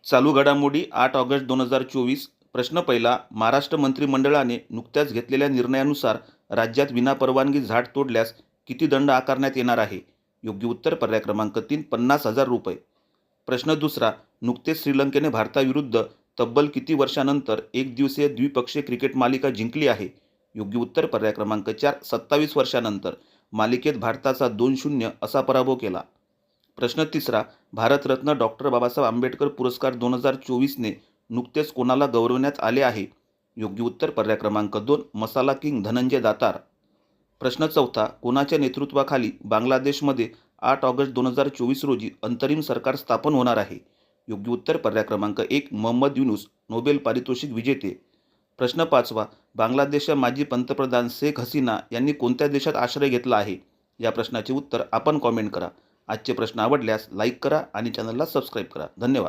चालू घडामोडी 8 ऑगस्ट 2024. प्रश्न पहिला. महाराष्ट्र मंत्रिमंडळाने नुकत्याच घेतलेल्या निर्णयानुसार राज्यात विनापरवानगी झाड तोडल्यास किती दंड आकारण्यात येणार आहे? योग्य उत्तर पर्याय क्रमांक 3, 50,000 रुपये. प्रश्न दुसरा. नुकतेच श्रीलंकेने भारताविरुद्ध तब्बल किती वर्षानंतर एकदिवसीय द्विपक्षीय क्रिकेट मालिका जिंकली आहे? योग्य उत्तर पर्याय क्रमांक 4, 27 वर्षानंतर. मालिकेत भारताचा 2-0 असा पराभव केला. प्रश्न तिसरा. भारतरत्न डॉक्टर बाबासाहेब आंबेडकर पुरस्कार 2024ने नुकतेच कोणाला गौरवण्यात आले आहे? योग्य उत्तर पर्याय क्रमांक 2, मसाला किंग धनंजय दातार. प्रश्न चौथा. कोणाच्या नेतृत्वाखाली बांगलादेशमध्ये 8 ऑगस्ट 2024 रोजी अंतरिम सरकार स्थापन होणार आहे? योग्य उत्तर पर्याय क्रमांक 1, मोहम्मद युनूस, नोबेल पारितोषिक विजेते. प्रश्न पाचवा. बांगलादेशच्या माजी पंतप्रधान शेख हसीना यांनी कोणत्या देशात आश्रय घेतला आहे? या प्रश्नाचे उत्तर आपण कॉमेंट करा. आजचे प्रश्न आवडल्यास लाईक करा आणि चॅनलला सबस्क्राईब करा. धन्यवाद.